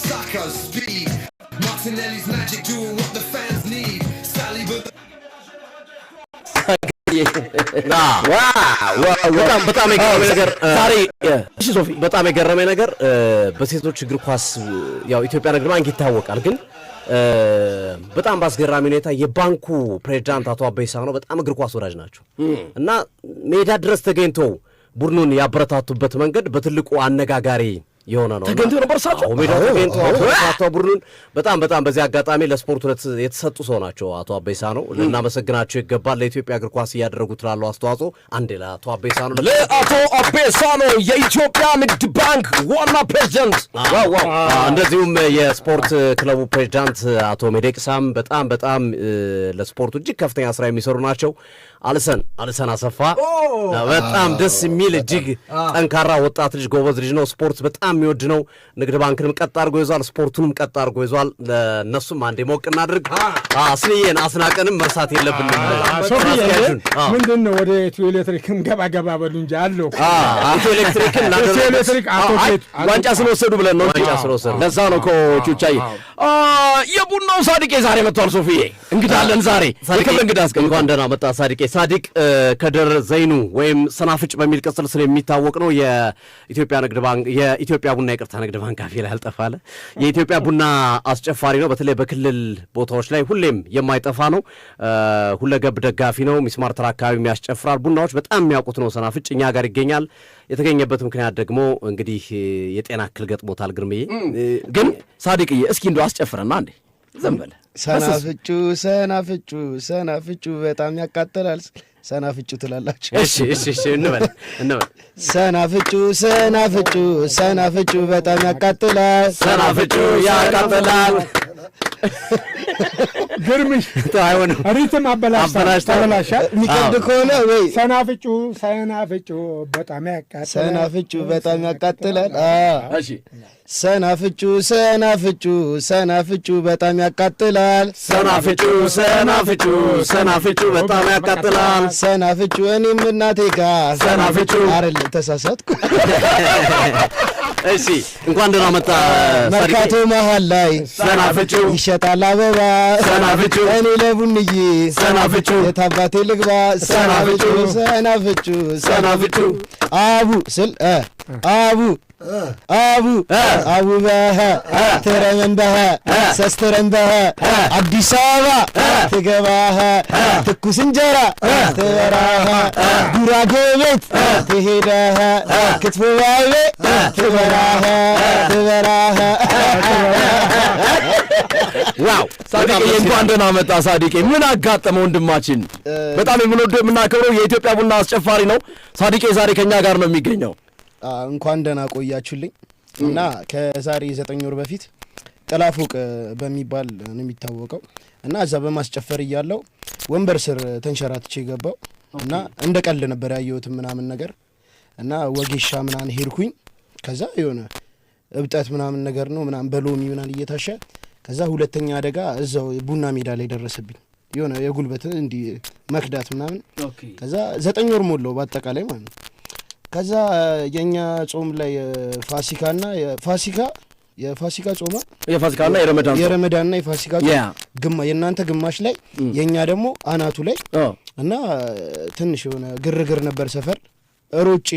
Saka speed, Martinelli's magic doing what the fans need. Saliba. በጣም የገረመኝ ነገር ዛሬ ሶፊ በጣም የገረመኝ ነገር በሴቶች እግር ኳስ ያው ኢትዮጵያ ንግድ ባንክ ይታወቃል፣ ግን በጣም ባስገራሚ ሁኔታ የባንኩ ፕሬዝዳንት አቶ አበይሳ ነው በጣም እግር ኳስ ወዳጅ ናቸው እና ሜዳ ድረስ ተገኝተው ቡድኑን ያበረታቱበት መንገድ በትልቁ አነጋጋሪ የሆነ ነው። ተገኝተው ነበር ሳቸው ሜዳው ተገኝተው አቶ ቡድኑን በጣም በዚህ አጋጣሚ ለስፖርቱ የተሰጡ ሰው ናቸው። አቶ አበይሳ ነው ልናመሰግናቸው ይገባል። ለኢትዮጵያ እግር ኳስ ያደረጉት ላለው አስተዋጽኦ አንዴ ለአቶ አበይሳ ነው ለአቶ አበይሳ ነው የኢትዮጵያ ንግድ ባንክ ዋና ፕሬዝዳንት። እንደዚሁም የስፖርት ክለቡ ፕሬዝዳንት አቶ ሜዴቅሳም በጣም ለስፖርቱ እጅግ ከፍተኛ ስራ የሚሰሩ ናቸው። አልሰን አሰፋ በጣም ደስ የሚል እጅግ ጠንካራ ወጣት ልጅ ጎበዝ ልጅ ነው። ስፖርት በጣም የሚወድ ነው። ንግድ ባንክንም ቀጥ አድርጎ ይዟል፣ ስፖርቱንም ቀጥ አድርጎ ይዟል። ለነሱም አንዴ ሞቅ እናድርግ። አስንዬን አስናቀንም መርሳት የለብንም። ምንድነው ወደ ኢትዮ ኤሌክትሪክም ገባ በሉ እንጂ አለው ኢትዮ ኤሌክትሪክ ዋንጫ ስለወሰዱ ብለን ነው። ዋንጫ ስለወሰዱ ለዛ ነው ኮቹቻይ የቡናው ሳዲቄ ዛሬ መጥቷል። ሶፊዬ እንግዳለን ዛሬ የክብር እንግዳ እንኳን ደህና መጣ ሳዲቄ። ሳዲቅ ከደር ዘይኑ ወይም ሰናፍጭ በሚል ቅጽል ስለሚታወቅ ነው የኢትዮጵያ ንግድ ባንክ የኢትዮጵያ ቡና ይቅርታ ንግድ ባንክ አፌ ላይ አልጠፋለ የኢትዮጵያ ቡና አስጨፋሪ ነው። በተለይ በክልል ቦታዎች ላይ ሁሌም የማይጠፋ ነው። ሁለገብ ደጋፊ ነው። ሚስማር ተራ አካባቢ የሚያስጨፍራል። ቡናዎች በጣም የሚያውቁት ነው። ሰናፍጭ እኛ ጋር ይገኛል። የተገኘበት ምክንያት ደግሞ እንግዲህ የጤና እክል ገጥሞታል። ግርምዬ ግን ሳዲቅዬ እስኪ እንደው አስጨፍረና እንዴ ዝም በለ ሰናፍጩ በጣም ያቃጥላል። ሰናፍጩ ትላላችሁ? እሺ እንበል ሰናፍጩ በጣም ያቃጥላል። ሰናፍጩ ያቃጥላል። ግርምሽ አይሆንም። ሪትም አበላሽታ የሚከብድ ከሆነ ወይ ሰናፍጩ በጣም ያቃጥላል። ሰናፍጩ በጣም ያቃጥላል። እሺ ሰናፍጩ በጣም ያቃጥላል። ሰናፍጩ በጣም ያቃጥላል። ሰናፍጩ እኔም እናቴ ጋር ሰናፍጩ አይደል ተሳሳትኩ። እሺ እንኳን ደህና መጣ። መርካቶ መሃል ላይ ሰናፍጩ ይሸጣል አበባ። ሰናፍጩ እኔ ለቡንዬ ሰናፍጩ የታባቴ ልግባ። ሰናፍጩ አቡ ስል አቡ በህ ተረመንበህ ሰስተረንበህ አዲስ አበባ ትገባህ ትኩስ እንጀራ ትበራህ ጉራጌ ቤት ትሄደህ ክትፎ ባይቤ ትበራህ ዋው ሳዲቄ እንኳን ደህና መጣ። ሳዲቄ ምን አጋጠመው ወንድማችን? በጣም የምንወደው የምናከብረው የኢትዮጵያ ቡና አስጨፋሪ ነው። ሳዲቄ ዛሬ ከኛ ጋር ነው የሚገኘው። እንኳን ደህና ቆያችሁልኝ። እና ከዛሬ 9 ወር በፊት ጥላፎቅ በሚባል ነው የሚታወቀው እና እዛ በማስጨፈር እያለው ወንበር ስር ተንሸራትቼ ገባው እና እንደ ቀልድ ነበር ያየሁት ምናምን ነገር እና ወጌሻ ምናምን ሄድኩኝ። ከዛ የሆነ እብጠት ምናምን ነገር ነው ምናምን በሎሚ ምናምን እየታሸ ከዛ ሁለተኛ አደጋ እዛው ቡና ሜዳ ላይ ደረሰብኝ። የሆነ የጉልበት እንዲ መክዳት ምናምን ከዛ 9 ወር ሞላው በአጠቃላይ ማለት ነው። ከዛ የኛ ጾም ላይ ፋሲካና የፋሲካ ጾማ የፋሲካና የረመዳንና የፋሲካ ጾም የእናንተ ግማሽ ላይ የኛ ደግሞ አናቱ ላይ እና ትንሽ የሆነ ግርግር ነበር ሰፈር ሮጪ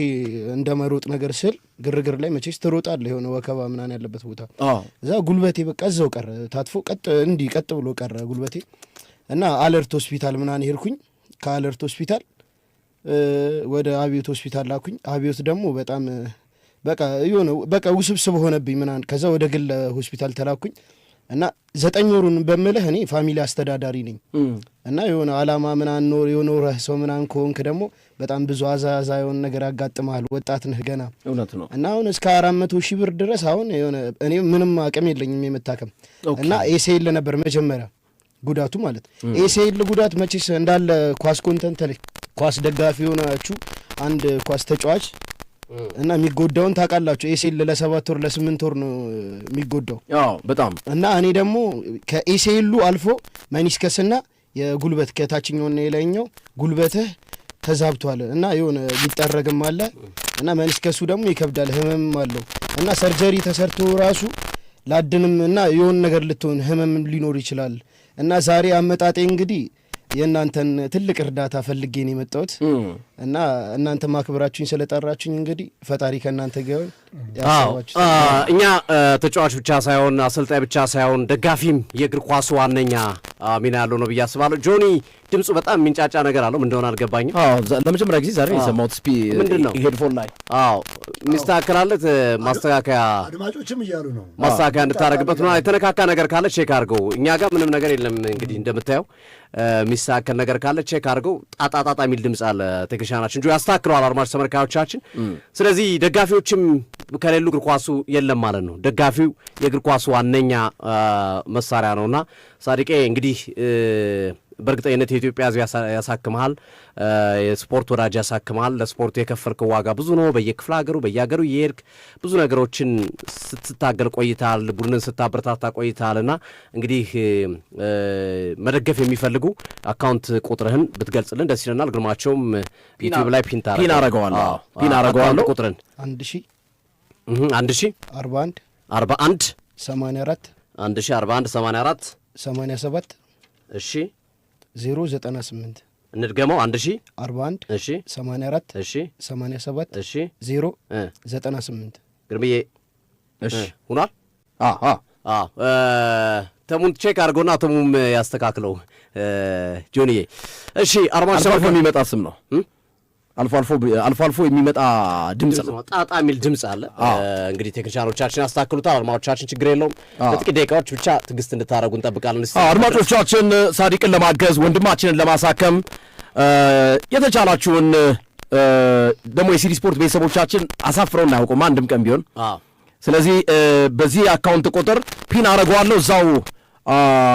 እንደመሮጥ ነገር ስል ግርግር ላይ መቼስ ትሮጣለህ የሆነ ወከባ ምናምን ያለበት ቦታ እዛ ጉልበቴ በቃ እዛው ቀረ ታጥፎ ቀጥ ብሎ ቀረ ጉልበቴ እና አለርት ሆስፒታል ምናምን ሄድኩኝ። ከአለርት ሆስፒታል ወደ አብዮት ሆስፒታል ላኩኝ። አብዮት ደግሞ በጣም በቃ ውስብስብ ሆነብኝ ምናምን። ከዛ ወደ ግል ሆስፒታል ተላኩኝ እና 9 ወሩን በመለህ እኔ ፋሚሊ አስተዳዳሪ ነኝ እና የሆነ አላማ ምናምን የኖረህ ሰው ምናምን ከሆንክ ደግሞ በጣም ብዙ አዛዛ የሆነ ነገር ያጋጥማል። ወጣት ነህ ገና እውነት ነው እና አሁን እስከ 400,000 ብር ድረስ አሁን የሆነ እኔ ምንም አቅም የለኝም የመታከም እና ኤሲኤል ነበር መጀመሪያ ጉዳቱ ማለት ኤሲኤል ጉዳት መቼስ እንዳለ ኳስ ኮንተንት ላይ ኳስ ደጋፊ ሆናችሁ አንድ ኳስ ተጫዋች እና የሚጎዳውን ታውቃላችሁ። ኤሲኤል ለ7 ወር ለ8 ወር ነው የሚጎዳው በጣም እና እኔ ደግሞ ከኤሲኤሉ አልፎ መኒስከስና የጉልበት ከታችኛውና የላይኛው ጉልበትህ ተዛብቷል እና የሆነ ሊጠረግም አለ እና መንስከሱ ደግሞ ይከብዳል፣ ህመም አለው እና ሰርጀሪ ተሰርቶ ራሱ ላድንም እና የሆነ ነገር ልትሆን ህመም ሊኖር ይችላል እና ዛሬ አመጣጤ እንግዲህ የእናንተን ትልቅ እርዳታ ፈልጌ ነው የመጣሁት እና እናንተ ማክብራችሁኝ ስለጠራችሁኝ እንግዲህ ፈጣሪ ከእናንተ ጋር ያሳባችሁ። እኛ ተጫዋች ብቻ ሳይሆን አሰልጣኝ ብቻ ሳይሆን ደጋፊም የእግር ኳስ ዋነኛ ሚና ያለው ነው ብዬ አስባለሁ። ጆኒ ድምፁ በጣም የሚንጫጫ ነገር አለው፣ ምን እንደሆነ አልገባኝም። ለመጀመሪያ ጊዜ ዛሬ የሰማሁት ምንድን ነው ሄድፎን ላይ ሚስተካከላለት ማስተካከያ አድማጮችም እያሉ ነው ማስተካከያ እንድታረግበት ነው። የተነካካ ነገር ካለ ቼክ አድርገው። እኛ ጋር ምንም ነገር የለም እንግዲህ እንደምታየው ሚስተካከል ነገር ካለ ቼክ አድርገው። ጣጣጣጣ የሚል ድምፅ አለ ቴክኒሻናችን እንጂ ያስተካክለዋል አድማጭ ተመልካዮቻችን። ስለዚህ ደጋፊዎችም ከሌሉ እግር ኳሱ የለም ማለት ነው። ደጋፊው የእግር ኳሱ ዋነኛ መሳሪያ ነውና ሳዲቄ እንግዲህ በእርግጠኝነት የኢትዮጵያ ሕዝብ ያሳክመሃል፣ የስፖርት ወዳጅ ያሳክመሃል። ለስፖርቱ የከፈልከው ዋጋ ብዙ ነው። በየክፍለ ሀገሩ በየሀገሩ እየሄድክ ብዙ ነገሮችን ስትታገል ቆይታል፣ ቡድንን ስታበረታታ ቆይታልና እንግዲህ መደገፍ የሚፈልጉ አካውንት ቁጥርህን ብትገልጽልን ደስ ይለናል። ግርማቸውም ዩቲዩብ ላይ ፒን አረገዋለሁ ቁጥርን 41 84 87 እሺ 098 እንድገመው 41 እሺ 84 እሺ 87 እሺ 098 ግርምዬ እሺ ሆኗል። ተሙን ቼክ አድርጎና ተሙም ያስተካክለው ጆኒዬ። እሺ አርማሽ አልፎ የሚመጣ ስም ነው፣ አልፎ የሚመጣ ድምጽ ነው። ጣጣ የሚል ድምጽ አለ። እንግዲህ ቴክኒሻኖቻችን ያስተካክሉታል። አድማጮቻችን ችግር የለውም። ለጥቂት ደቂቃዎች ብቻ ትዕግስት እንድታደርጉ እንጠብቃለን። አድማጮቻችን ሳዲቅን ለማገዝ ወንድማችንን ለማሳከም የተቻላችሁን ደግሞ የሲዲ ስፖርት ቤተሰቦቻችን አሳፍረውን አያውቁም አንድም ቀን ቢሆን። ስለዚህ በዚህ አካውንት ቁጥር ፒን አረገዋለሁ እዛው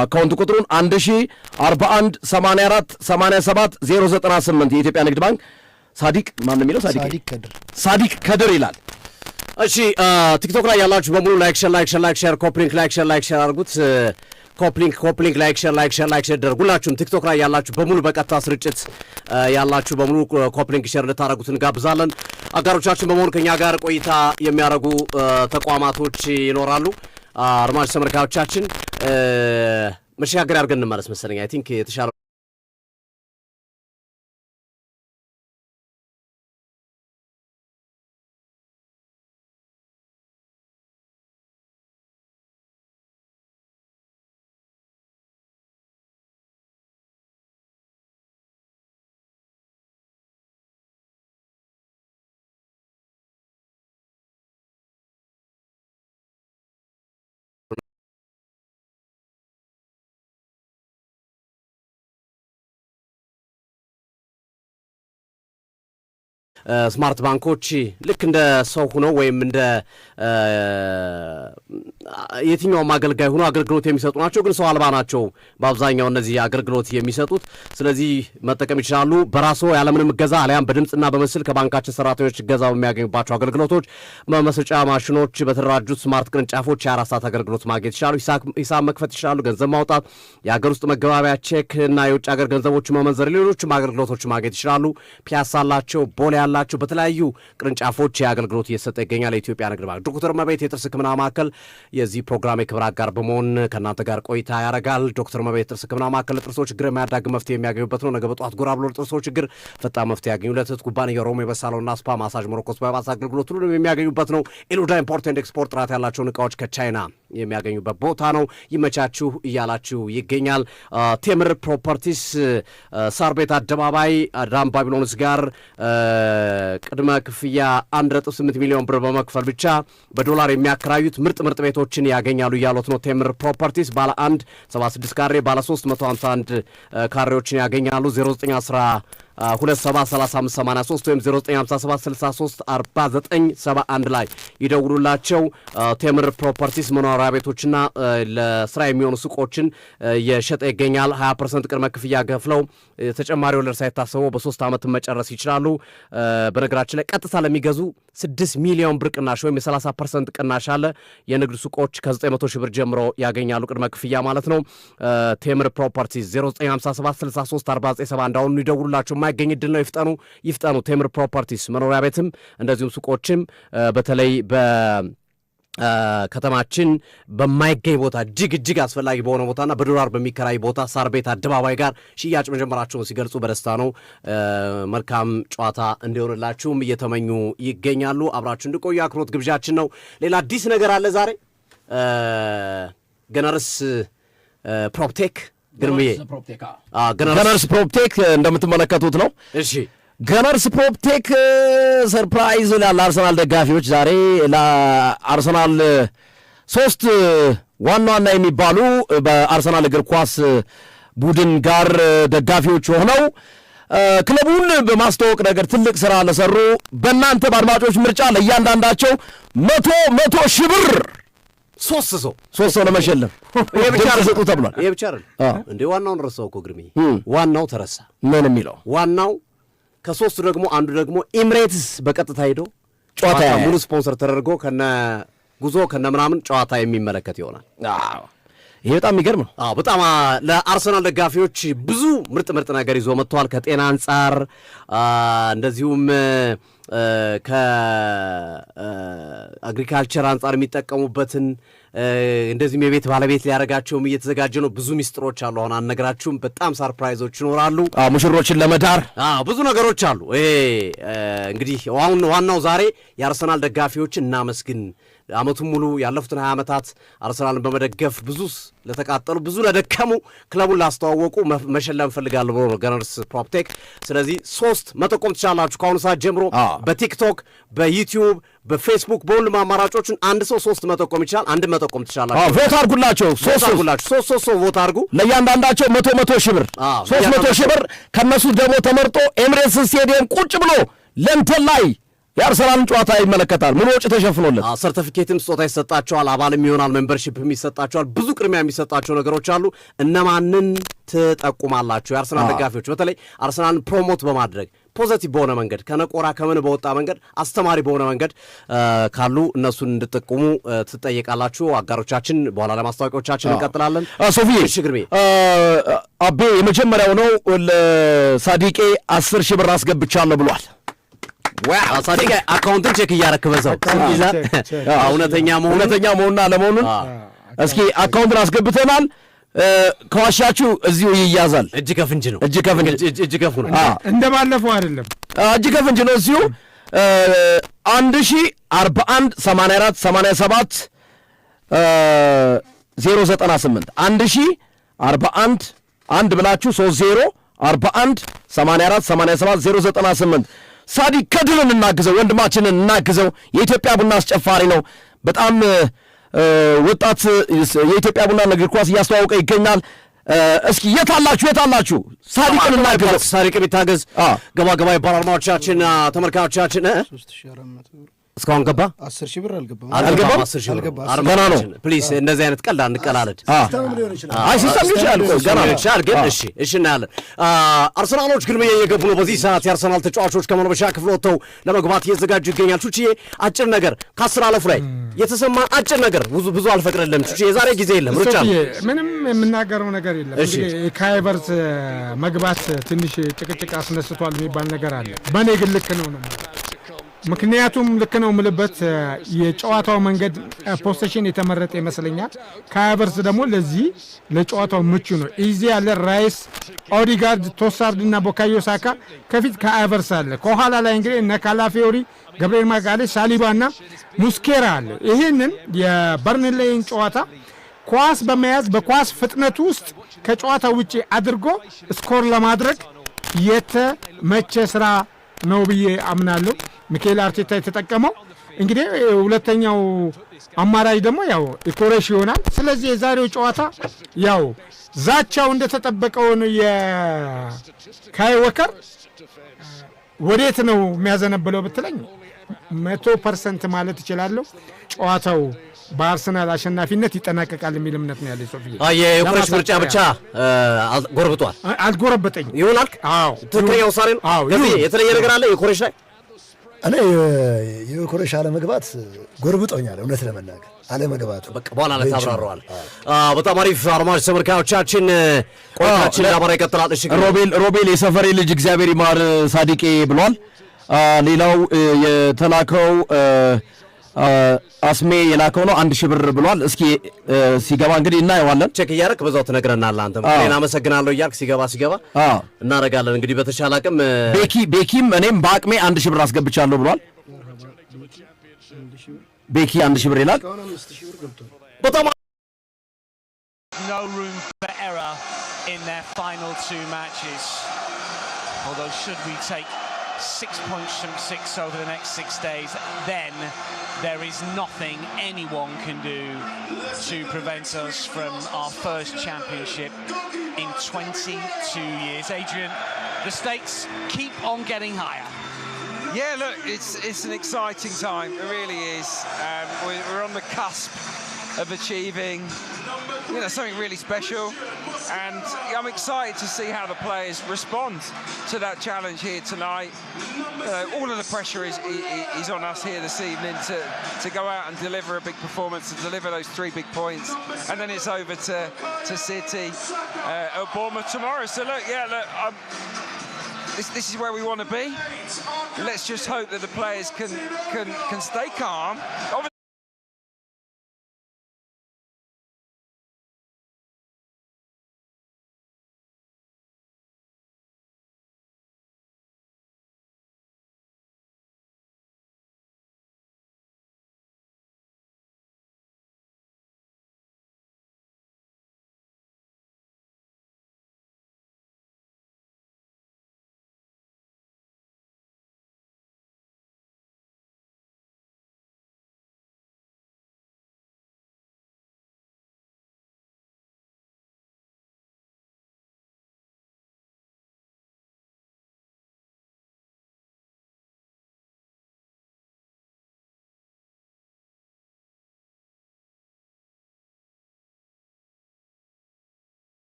አካውንት ቁጥሩን 1041 84 87 098 የኢትዮጵያ ንግድ ባንክ ሳዲቅ ማን ነው የሚለው? ሳዲቅ ከድር ይላል። እሺ ቲክቶክ ላይ ያላችሁ በሙሉ ላይክ ሼር ኮፕሊንክ ላይክ ሼር አድርጉት። ኮፕሊንክ ላይክ ሼር ደርጉ። ሁላችሁም ቲክቶክ ላይ ያላችሁ በሙሉ በቀጥታ ስርጭት ያላችሁ በሙሉ ኮፕሊንክ ሼር እንድታደርጉት እንጋብዛለን። አጋሮቻችን በመሆኑ ከኛ ጋር ቆይታ የሚያደርጉ ተቋማቶች ይኖራሉ። አድማጭ ተመልካዮቻችን መሸጋገሪያ አድርገን እንመለስ መሰለኝ። አይ ቲንክ የተሻለ ስማርት ባንኮች ልክ እንደ ሰው ሆነው ወይም እንደ የትኛውም አገልጋይ ሆኖ አገልግሎት የሚሰጡ ናቸው፣ ግን ሰው አልባ ናቸው በአብዛኛው እነዚህ አገልግሎት የሚሰጡት። ስለዚህ መጠቀም ይችላሉ። በራስዎ ያለምንም እገዛ አሊያም በድምፅና በምስል ከባንካችን ሰራተኞች እገዛ በሚያገኙባቸው አገልግሎቶች መመስጫ ማሽኖች በተደራጁት ስማርት ቅርንጫፎች የ24 ሰዓት አገልግሎት ማግኘት ይችላሉ። ሂሳብ መክፈት ይችላሉ። ገንዘብ ማውጣት፣ የሀገር ውስጥ መገባቢያ ቼክ እና የውጭ ሀገር ገንዘቦች መመንዘር፣ ሌሎችም አገልግሎቶች ማግኘት ይችላሉ። ፒያሳ አላቸው፣ ቦሌ ያላቸው በተለያዩ ቅርንጫፎች የአገልግሎት እየሰጠ ይገኛል የኢትዮጵያ ንግድ ባንክ። ዶክተር መቤት የጥርስ ሕክምና ማዕከል የዚህ ፕሮግራም የክብር አጋር በመሆን ከእናንተ ጋር ቆይታ ያደርጋል። ዶክተር መቤት ጥርስ ሕክምና ማዕከል ለጥርሶች ችግር የማያዳግም መፍትሄ የሚያገኙበት ነው። ነገ በጠዋት ጎራ ብሎ ለጥርሶች ችግር ፈጣን መፍትሄ ያገኙለት ኩባንያ ሮም የበሳለውና ስፓ ማሳጅ፣ ሞሮኮ ስፓ የባስ አገልግሎት ሁሉንም የሚያገኙበት ነው። ኢሉዳ ኢምፖርት ኤንድ ኤክስፖርት ጥራት ያላቸውን እቃዎች ከቻይና የሚያገኙበት ቦታ ነው። ይመቻችሁ እያላችሁ ይገኛል። ቴምር ፕሮፐርቲስ ሳር ቤት አደባባይ አዳም ባቢሎንስ ጋር ቅድመ ክፍያ 1.8 ሚሊዮን ብር በመክፈል ብቻ በዶላር የሚያከራዩት ምርጥ ቤቶችን ያገኛሉ እያሉት ነው። ቴምር ፕሮፐርቲስ ባለ 1 76 ካሬ፣ ባለ 3 151 ካሬዎችን ያገኛሉ። 0912733583 ወይም 0957634971 ላይ ይደውሉላቸው። ቴምር ፕሮፐርቲስ መኖሪያ ቤቶችና ለስራ የሚሆኑ ሱቆችን እየሸጠ ይገኛል። 20% ቅድመ ክፍያ ከፍለው ተጨማሪ ወለድ ሳይታሰበው በ3 ዓመት መጨረስ ይችላሉ። በነገራችን ላይ ቀጥታ ለሚገዙ 6 ሚሊዮን ብር ቅናሽ ወይም የ30% ቅናሽ አለ። የንግድ ሱቆች ከ900 ሺህ ብር ጀምሮ ያገኛሉ፣ ቅድመ ክፍያ ማለት ነው። ቴምር ፕሮፐርቲስ 0957634971 እንዳሁኑ ይደውሉላቸው። የማይገኝ ዕድል ነው። ይፍጠኑ። ቴምር ፕሮፐርቲስ መኖሪያ ቤትም እንደዚሁም ሱቆችም በተለይ ከተማችን በማይገኝ ቦታ እጅግ አስፈላጊ በሆነ ቦታና በዶላር በሚከራይ ቦታ ሳር ቤት አደባባይ ጋር ሽያጭ መጀመራቸውን ሲገልጹ በደስታ ነው። መልካም ጨዋታ እንዲሆንላችሁም እየተመኙ ይገኛሉ። አብራችሁ እንድቆዩ አክብሮት ግብዣችን ነው። ሌላ አዲስ ነገር አለ ዛሬ ገነርስ ፕሮፕቴክ ግርምዬ ገነርስ ፕሮፕቴክ እንደምትመለከቱት ነው። እሺ ገነርስ ፕሮፕቴክ ሰርፕራይዝ ለአርሰናል ደጋፊዎች ዛሬ ለአርሰናል 3 ዋና የሚባሉ በአርሰናል እግር ኳስ ቡድን ጋር ደጋፊዎች ሆነው ክለቡን በማስተዋወቅ ነገር ትልቅ ስራ ለሰሩ በእናንተ በአድማጮች ምርጫ ለእያንዳንዳቸው 100 ሺህ ብር 3 ሰው ለመሸለም ይሄ ብቻ ሰጡ ተብሏል። ይሄ ብቻ አይደል እንዴ? ዋናውን ረሳው እኮ ግርምዬ። ዋናው ተረሳ። ምን የሚለው ዋናው ከ3 ደግሞ አንዱ ደግሞ ኤምሬትስ በቀጥታ ሄዶ ጨዋታ ሙሉ ስፖንሰር ተደርጎ ከነ ጉዞ ከነ ምናምን ጨዋታ የሚመለከት ይሆናል። ይሄ በጣም የሚገርም ነው። በጣም ለአርሰናል ደጋፊዎች ብዙ ምርጥ ነገር ይዞ መጥተዋል። ከጤና አንጻር እንደዚሁም ከአግሪካልቸር አንጻር የሚጠቀሙበትን እንደዚህም የቤት ባለቤት ሊያደርጋቸውም እየተዘጋጀ ነው። ብዙ ሚስጥሮች አሉ። አሁን አንነግራችሁም። በጣም ሰርፕራይዞች ይኖራሉ። ሙሽሮችን ለመዳር ብዙ ነገሮች አሉ። እንግዲህ ዋናው ዛሬ የአርሰናል ደጋፊዎችን እናመስግን። ዓመቱን ሙሉ ያለፉትን 20 ዓመታት አርሰናልን በመደገፍ ብዙ ለተቃጠሉ ብዙ ለደከሙ ክለቡን ላስተዋወቁ መሸለም ፈልጋለሁ ብሎ ገነርስ ፕሮፕቴክ። ስለዚህ 3 መጠቆም ትችላላችሁ ከአሁኑ ሰዓት ጀምሮ በቲክቶክ፣ በዩቲዩብ፣ በፌስቡክ በሁሉም አማራጮችን አንድ ሰው 3 መጠቆም ይችላል። አንድ መጠቆም ትችላላችሁ። ቮት አድርጉላቸው። 3 ቮት አድርጉ። ለእያንዳንዳቸው 100 ሺህ ብር 300 ሺህ ብር ከነሱ ደግሞ ተመርጦ ኤምሬትስ ስቴዲየም ቁጭ ብሎ ለንተን ላይ የአርሰናልን ጨዋታ ይመለከታል። ሙሉ ወጪ ተሸፍኖለት ሰርቲፊኬትም ስጦታ ይሰጣቸዋል። አባልም ይሆናል። ሜምበርሺፕም ይሰጣቸዋል። ብዙ ቅድሚያ የሚሰጣቸው ነገሮች አሉ። እነማንን ትጠቁማላችሁ? የአርሰናል ደጋፊዎች በተለይ አርሰናልን ፕሮሞት በማድረግ ፖዘቲቭ በሆነ መንገድ ከነቆራ ከምን በወጣ መንገድ አስተማሪ በሆነ መንገድ ካሉ እነሱን እንድጠቁሙ ትጠየቃላችሁ። አጋሮቻችን በኋላ ለማስታወቂያዎቻችን እንቀጥላለን። ሶፊዬ ሽግርሜ አቤ የመጀመሪያው ነው። ለሳዲቄ 10 ሺህ ብር አስገብቻለሁ ብሏል። ሳዲቅ አካውንትን ቼክ እያረክ በዛው እውነተኛ መሆኑና ለመሆኑን እስኪ አካውንትን አስገብተናል። ከዋሻችሁ እዚሁ ይያዛል። እጅ ከፍንጅ ነው። እጅ ከፍ ነው። እንደባለፈው አይደለም። እጅ ከፍንጅ ነው። እዚሁ 1041 84 87 098 1041 1 ብላችሁ 30 41 84 87 098 ሳዲቅ ከድርን እናግዘው፣ ወንድማችንን እናግዘው። የኢትዮጵያ ቡና አስጨፋሪ ነው። በጣም ወጣት የኢትዮጵያ ቡና እግር ኳስ እያስተዋወቀ ይገኛል። እስኪ የት አላችሁ? ሳዲቅን እናግዘው። ሳዲቅ ቢታገዝ ገባ ይባላል። አድማጮቻችን፣ ተመልካቾቻችን 3400 እስካሁን ገባ 10 ሺህ ብር አልገባም። 10 ሺህ ብር ገና ነው። ፕሊዝ እንደዚህ አይነት ቀልድ አንቀላለድ። ሲስተም ሊሆን ይችላል ገና ይችላል ግን እሺ እናያለን። አርሰናሎች ግን እየገቡ ነው። በዚህ ሰዓት የአርሰናል ተጫዋቾች ከመልበሻ ክፍል ወጥተው ለመግባት እየተዘጋጁ ይገኛል። ቹቺዬ አጭር ነገር ከ10 አለፉ ላይ የተሰማ አጭር ነገር ብዙ አልፈቅድልም። ቹቺዬ የዛሬ ጊዜ የለም ሩጫ ምንም የምናገረው ነገር የለም። እንግዲህ ከሃይቨርት መግባት ትንሽ ጭቅጭቅ አስነስቷል የሚባል ነገር አለ። በእኔ ግን ልክ ነው። ምክንያቱም ልክ ነው የምልበት የጨዋታው መንገድ ፖሴሽን የተመረጠ ይመስለኛል። ከሃቨርትዝ ደግሞ ለዚህ ለጨዋታው ምቹ ነው። ኢዚ ያለ ራይስ፣ ኦዲጋርድ፣ ቶሳርድ እና ቡካዮ ሳካ ከፊት ከሃቨርትዝ አለ። ከኋላ ላይ እንግዲህ እነ ካላፊዮሪ፣ ገብርኤል ማጋሌሽ፣ ሳሊባ እና ሙስኬራ አለ። ይህንን የበርንሌይን ጨዋታ ኳስ በመያዝ በኳስ ፍጥነቱ ውስጥ ከጨዋታ ውጪ አድርጎ ስኮር ለማድረግ የተመቸ ስራ ነው ብዬ አምናለሁ። ሚኬል አርቴታ የተጠቀመው እንግዲህ ሁለተኛው አማራጭ ደግሞ ያው ኢኮሬሽ ይሆናል። ስለዚህ የዛሬው ጨዋታ ያው ዛቻው እንደተጠበቀውን የካይ ወከር ወዴት ነው የሚያዘነበለው ብትለኝ 100% ማለት እችላለሁ ጨዋታው በአርሰናል አሸናፊነት ይጠናቀቃል የሚል እምነት ነው ያለኝ። ሶፊ የኮሬሽ ምርጫ ብቻ ጎርብጧል። አልጎረበጠኝም ይሆናል። አዎ ትክክለኛ ውሳኔ ነው። የተለየ ነገር አለ የኮሬሽ ላይ እኔ የኮረሽ አለመግባት ጎርብጦኛል እውነት ለመናገር አለመግባቱ በቃ በኋላ ላይ ታብራራዋል። በጣም አሪፍ አድማጭ ተመልካቾቻችን ቆይታችን ዳበራ ይቀጥላል። እሺ ሮቤል የሰፈሬ ልጅ እግዚአብሔር ይማር ሳዲቄ ብሏል። ሌላው የተላከው አስሜ የላከው ነው 1000 ብር ብሏል። እስኪ ሲገባ እንግዲህ እናየዋለን። ቼክ እያደረክ በዛው ትነግረናለህ። አንተም እኔን አመሰግናለሁ እያልክ ሲገባ እናደርጋለን። እንግዲህ በተሻለ አቅም ቤኪም እኔም በአቅሜ 1000 ብር አስገብቻለሁ ብሏል። ቤኪ 1000 ብር ይላል። በጣም no room for error in their final 2 matches. Although should we take 6 points from 6 over the next 6 days, then there is nothing anyone can do to prevent us from our first championship in 22 years. Adrian, the stakes keep on getting higher. Yeah, look, it's an exciting time. It really is. We're on the cusp of achieving, something really special, and I'm excited to see how the players respond to that challenge here tonight. All of the pressure is on us here this evening to go out and deliver a big performance, to deliver those 3 big points, and then it's over to City at Bournemouth tomorrow. So look, This is where we want to be. Let's just hope that the players can stay calm.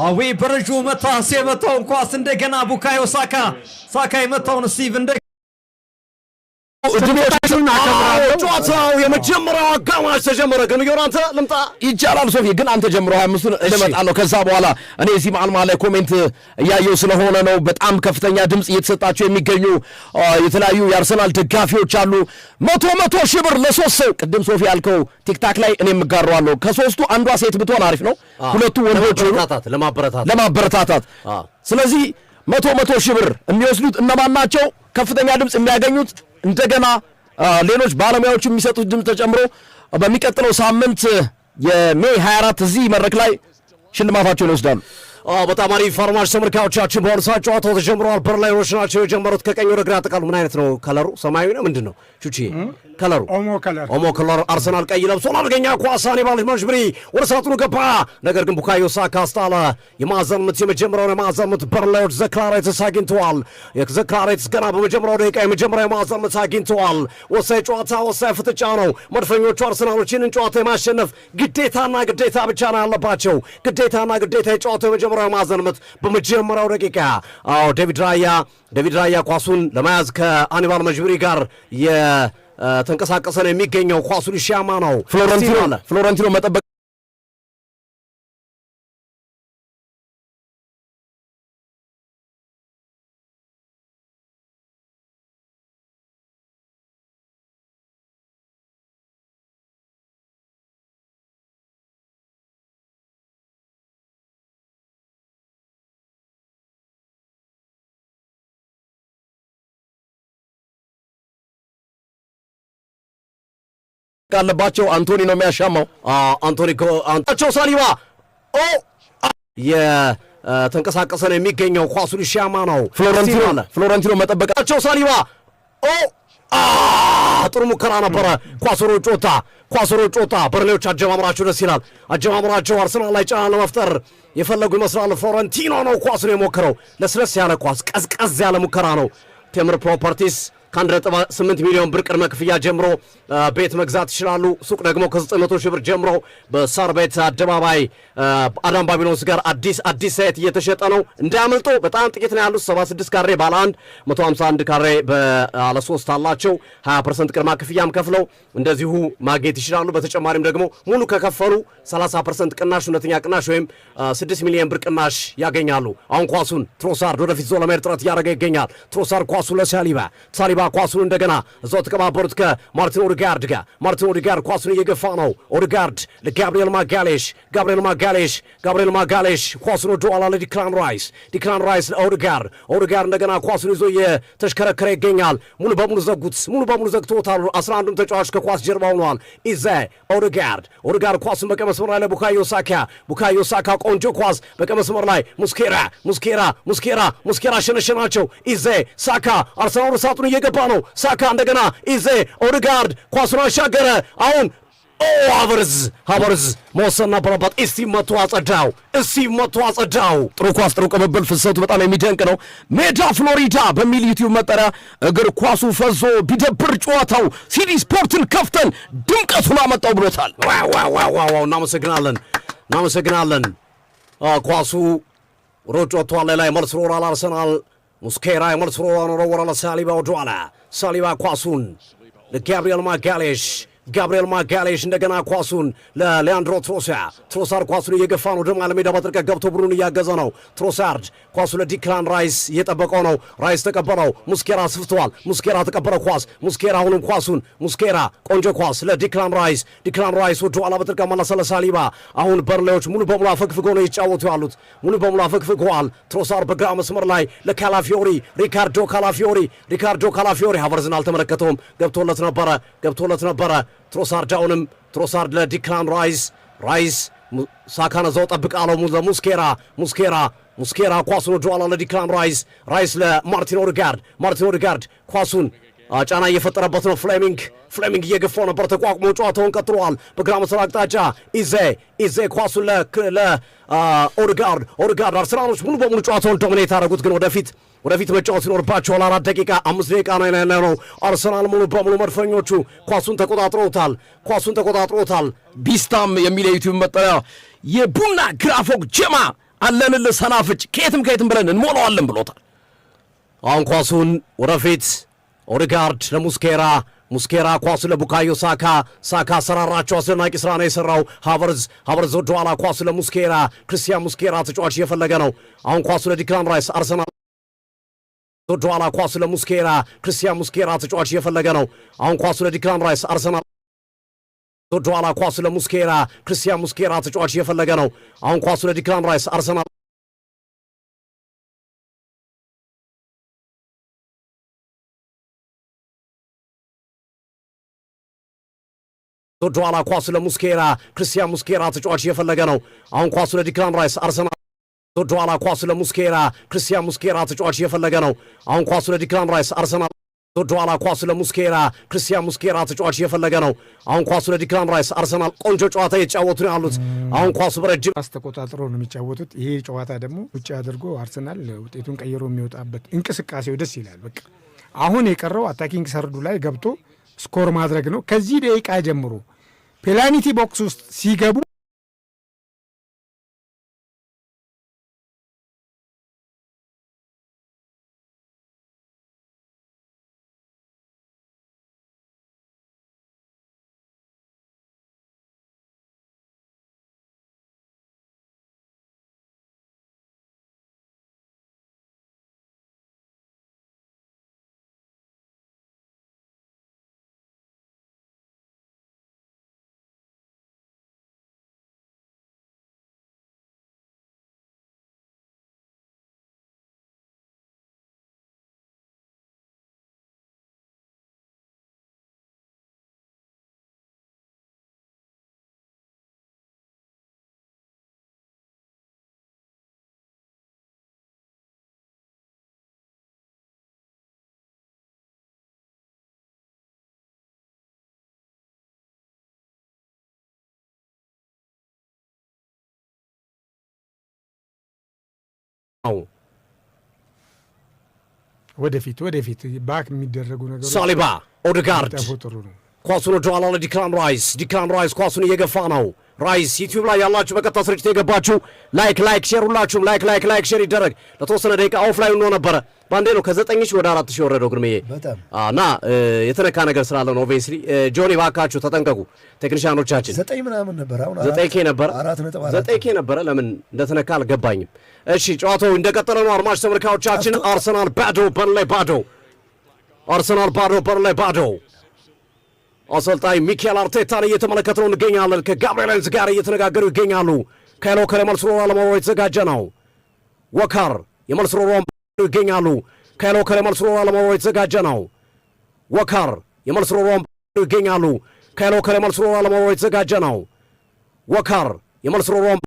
አዊ በረጁ መታስ የመታውን ኳስ እንደገና ቡካዮ ሳካ የመታውን ስቲቭ ጨዋታው የመጀመሪያው አጋማሽ ተጀመረ። ግን ዮናንተ ልምጣ ይቻላል ሶፊ ግን አንተ ጀምሮ 25ን እመጣለሁ። ከዛ በኋላ እኔ እዚህ መሀል ላይ ኮሜንት እያየው ስለሆነ ነው። በጣም ከፍተኛ ድምጽ እየተሰጣቸው የሚገኙ የተለያዩ የአርሰናል ደጋፊዎች አሉ። 100 ሺህ ብር ለሶስት ሰው ቅድም ሶፊ ያልከው ቲክታክ ላይ እኔ የምጋራዋለሁ። ከሶስቱ አንዷ ሴት ብትሆን አሪፍ ነው። ሁለቱ ወንዶች ለማበረታታት ስለዚህ 100 ሺህ ብር የሚወስዱት እነማን ናቸው? ከፍተኛ ድምጽ የሚያገኙት እንደገና ሌሎች ባለሙያዎች የሚሰጡት ድምጽ ተጨምሮ በሚቀጥለው ሳምንት የሜይ 24 እዚህ መድረክ ላይ ሽልማታቸውን ይወስዳሉ። በጣም አሪፍ አድማጭ ተመልካቾቻችን በአሁኑ ሰዓት ጨዋታው ተጀምሯል። በርላይኖች ናቸው የጀመሩት። ከቀኝ ወደ ግራ ጥቃሉ ምን አይነት ነው ከለሩ? ሰማያዊ ነው ምንድን ነው ቹቺ? ከለሩ ኦሞ ከለር። አርሰናል ቀይ ለብሶ አደገኛ ኳስ ሃኒባል ማሽብሪ ወደ ሳጥኑ ገባ። ነገር ግን ቡካዮ ሳካ አስጣለ። የማዕዘን ምት የመጀመሪያውን የማዕዘን ምት በርላዮች ዘክላሬትስ አግኝተዋል። የዘክላሬትስ ገና በመጀመሪያው ደቂቃ የመጀመሪያው የማዕዘን ምት አግኝተዋል። ወሳኝ ጨዋታ፣ ወሳኝ ፍጥጫ ነው። መድፈኞቹ አርሰናሎች ይህንን ጨዋታ የማሸነፍ ግዴታና ግዴታ ብቻ ነው ያለባቸው። ግዴታና ግዴታ የጨዋታው የመጀመሪያው ማዕዘን ምት በመጀመሪያው ደቂቃ ዴቪድ ራያ ኳሱን ለመያዝ ከአኒባል መጅብሪ ጋር የተንቀሳቀሰ ነው የሚገኘው። ኳሱን ሻማ ነው ፍሎረንቲኖ መጠበቅ ካለባቸው አንቶኒ ነው የሚያሻማው። ሳሊባ የተንቀሳቀሰ ነው የሚገኘው። ኳሱን ሻማ ነው ፍሎረንቲኖ መጠበቃቸው። ሳሊባ ጥሩ ሙከራ ነበረ። ኳሶሮ ጮታ በርሌዎች አጀማምራቸው ደስ ይላል። አጀማምራቸው አርሰናል ላይ ጫና ለመፍጠር የፈለጉ ይመስላል። ፍሎረንቲኖ ነው ኳሱን የሞከረው። ለስለስ ያለ ኳስ፣ ቀዝቀዝ ያለ ሙከራ ነው። ቴምር ፕሮፐርቲስ ከ1.8 ሚሊዮን ብር ቅድመ ክፍያ ጀምሮ ቤት መግዛት ይችላሉ። ሱቅ ደግሞ ከ900 ሺህ ብር ጀምሮ በሳር ቤት አደባባይ አዳም ባቢሎንስ ጋር አዲስ ሳይት እየተሸጠ ነው። እንዳያመልጦ። በጣም ጥቂት ነው ያሉት። 76 ካሬ ባለ 1፣ 151 ካሬ ባለ 3 አላቸው። 20% ቅድመ ክፍያም ከፍለው እንደዚሁ ማግኘት ይችላሉ። በተጨማሪም ደግሞ ሙሉ ከከፈሉ 30% ቅናሽ፣ እውነተኛ ቅናሽ ወይም 6 ሚሊዮን ብር ቅናሽ ያገኛሉ። አሁን ኳሱን ትሮሳርድ ወደፊት ዞ ለመሄድ ጥረት እያደረገ ይገኛል። ትሮሳርድ ኳሱን ለሳሊባ ኳሱን እንደገና እዛው ተቀባበሩት ከማርቲን ኦዴጋርድ ጋር። ማርቲን ኦዴጋርድ ኳሱን እየገፋ ነው። ኦዴጋርድ ለጋብሪኤል ማጋሌሽ ኳሱን ወደ ኋላ ለዲክላን ራይስ ለኦዴጋርድ እንደገና ኳሱን ይዞ እየተሽከረከረ ይገኛል። ሙሉ በሙሉ ዘግቶታል። 11ዱም ተጫዋች ከኳስ ጀርባ ሆነዋል። ኦዴጋርድ ኳሱን በቀይ መስመር ላይ ለቡካዮ ሳካ ቆንጆ ኳስ በቀይ መስመር ላይ ሙስኬራ ሸነሸናቸው። ሳካ አርሰናል ሳጥኑ እየገባ ነው። ሳካ እንደገና ኦዴጋርድ ኳሱን አሻገረ። አሁን ሃቨርዝ መወሰን ነበረበት። እስቲቭ መቶ አጸዳው። ጥሩ ኳስ፣ ጥሩ ቅብብል፣ ፍሰቱ በጣም የሚደንቅ ነው። ሜዳ ፍሎሪዳ በሚል ዩቲዩብ መጠሪያ እግር ኳሱ ፈዞ ቢደብር ጨዋታው ሲዲ ስፖርትን ከፍተን ድምቀቱን አመጣው ብሎታል። እናመሰግናለን። ኳሱ ሮጭ ወጥቷል። ላይ መልስ ሮራል አርሰናል ሙስኬራ የመልስ ሮራን ወረወረ ለሳሊባ ወደኋላ። ሳሊባ ኳሱን ለጋብሪኤል ማጋሌሽ እንደገና ኳሱን ለሊያንድሮ ትሮሳርድ ኳሱን እየገፋ ነው። ወደ መሃል ሜዳ በጥልቀት ገብቶ ቡድኑን እያገዘ ነው። ትሮሳርድ ኳሱ ለዲክላን ራይስ እየጠበቀው ነው። ራይስ ተቀበለው። ሙስኬራ አስፍተዋል። ሙስኬራ ተቀበለ ኳስ። ሙስኬራ አሁንም ኳሱን ቆንጆ ኳስ ለዲክላን ራይስ ወደ ኋላ በጥልቀት መለሰ ለሳሊባ። አሁን በርሌዎች ሙሉ በሙሉ አፈግፍገው ነው ይጫወቱ ያሉት። ሙሉ በሙሉ አፈግፍገዋል። ትሮሳርድ በግራ መስመር ላይ ለካላፊዮሪ ሪካርዶ ካላፊዮሪ ሃቨርዝን አልተመለከተውም። ገብቶለት ነበረ። ትሮሳርድ ለዲክላን ራይስ ሳካን እዛው ጠብቃለው። ሙስኬራ ኳሱን ወደ ኋላ ለዲክላን ራይስ ለማርቲን ኦዴጋርድ ኳሱን ጫና እየፈጠረበት ነው። ፍሌሚንግ እየገፋው ነበር። ተቋቁሞ ጨዋታውን ቀጥሏል። በግራ መስመር አቅጣጫ ኢዜ ኳሱን ለኦዴጋርድ አርሰናሎች ሙሉ በሙሉ ጨዋታውን ዶሚኔት አደረጉት፣ ግን ወደፊት መጫወት ይኖርባቸዋል። 4 ደቂቃ 5 ደቂቃ ነው። አርሰናል ሙሉ በሙሉ መድፈኞቹ ኳሱን ተቆጣጥሮታል። ቢስታም የሚል የዩቲዩብ መጠሪያ የቡና ግራፎክ ጀማ አለንልህ ሰናፍጭ ከየትም ብለን እንሞላዋለን ብሎታል። አሁን ኳሱን ወደፊት ኦዴጋርድ ለሙስኬራ ኳሱ ለቡካዮ ሳካ አሰራራቸው አስደናቂ ስራ ነው የሰራው። ሃቨርዝ ወደ ኋላ ኳሱ ለሙስኬራ ክርስቲያን ሙስኬራ ተጫዋች እየፈለገ ነው። አሁን ኳሱ ለዲክላን ራይስ አርሰናል ወደ ኋላ ኳሱ ለሙስኬራ ክርስቲያን ሙስኬራ ተጫዋች እየፈለገ ነው። አሁን ኳሱ ለዲክላን ራይስ አርሰናል ወደ ኋላ ኳሱ ለሙስኬራ ክርስቲያን ሙስኬራ ተጫዋች እየፈለገ ነው። አሁን ኳሱ ለዲክላን ራይስ አርሰናል ወደ ኋላ ኳሱ ለሙስኬራ ክርስቲያን ሙስኬራ ተጫዋች እየፈለገ ነው። አሁን ኳሱ ለዲክላን ራይስ አርሰናል ወደ ኋላ ኳሱ ለሙስኬራ ክርስቲያን ሙስኬራ ተጫዋች እየፈለገ ነው። አሁን ኳሱ ለዲክላን ራይስ አርሰናል ወደ ኋላ ኳሱ ለሙስኬራ ክርስቲያን ሙስኬራ ተጫዋች እየፈለገ ነው። አሁን ኳሱ ለዲክላን ራይስ አርሰናል ቆንጆ ጨዋታ እየተጫወቱ ነው ያሉት። አሁን ኳሱ በረጅም ተቆጣጥሮ ነው የሚጫወቱት። ይሄ ጨዋታ ደግሞ ውጭ አድርጎ አርሰናል ውጤቱን ቀይሮ የሚወጣበት እንቅስቃሴው ደስ ይላል። በቃ አሁን የቀረው አታኪንግ ሰርዱ ላይ ገብቶ ስኮር ማድረግ ነው። ከዚህ ደቂቃ ጀምሮ ፔናልቲ ቦክስ ውስጥ ሲገቡ ወደፊት ባክ የሚደረጉ ነገሮች ሳሊባ ኦድጋርድ ጥሩ ነው። ኳሱን ወደ ኋላ ለዲክላን ራይስ ኳሱን እየገፋ ነው። ራይስ ዩቲዩብ ላይ ያላችሁ በቀጥታ ስርጭት የገባችሁ ላይክ ሼር ሁላችሁም ላይክ ሼር ይደረግ። ለተወሰነ ደቂቃ ኦፍ ላይ ሆኖ ነበረ። ባንዴ ነው ከ9,000 ወደ 4,000 ወረደው ግርምዬ እና የተነካ ነገር ስላለ ነው። ኦብቪየስሊ ጆኒ ባካችሁ ተጠንቀቁ ቴክኒሻኖቻችን። 9 ምናምን ነበር፣ አሁን 9K ነበረ 9K ነበረ። ለምን እንደተነካ አልገባኝም። እሺ ጨዋታው እንደቀጠለ ነው። አድማጭ ተመልካቾቻችን አርሰናል ባዶ በርንላይ ባዶ አሰልጣኝ ሚኬል አርቴታን እየተመለከተው እንገኛለን። ከጋብሪኤል ኤንዝ ጋር እየተነጋገሩ ይገኛሉ። ካይሎ ከለመልስ ሮራ ለመሮጥ የተዘጋጀ ነው። ወካር የመልስ ሮራውን ይገኛሉ። ካይሎ ከለመልስ ሮራ ለመሮጥ የተዘጋጀ ነው። ወካር የመልስ ሮራውን ይገኛሉ። ካይሎ ከለመልስ ሮራ ለመሮጥ የተዘጋጀ ነው። ወካር የመልስ ሮራውን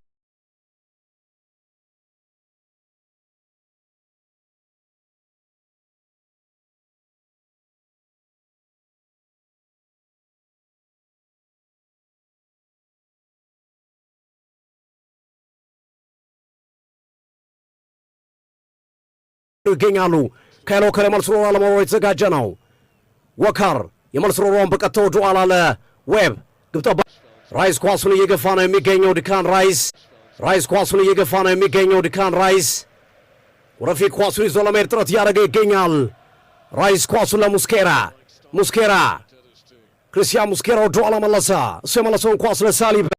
ይገኛሉ። ካይሎ ከለመልስ ሮራ ለመሮጥ የተዘጋጀ ነው። ወካር የመልስ ሮራውን በቀጥታ ወደ ኋላ ለዌብ ግብ ጠባቂ ራይስ ኳሱን እየገፋ ነው የሚገኘው ዲክላን ራይስ ወደፊት ኳሱን ይዞ ለመሄድ ጥረት እያደረገ ይገኛል። ራይስ ኳሱን ለሙስኬራ ክርስቲያን ሙስኬራ ወደ ኋላ መለሰ። እሱ የመለሰውን ኳስ ለሳሊባ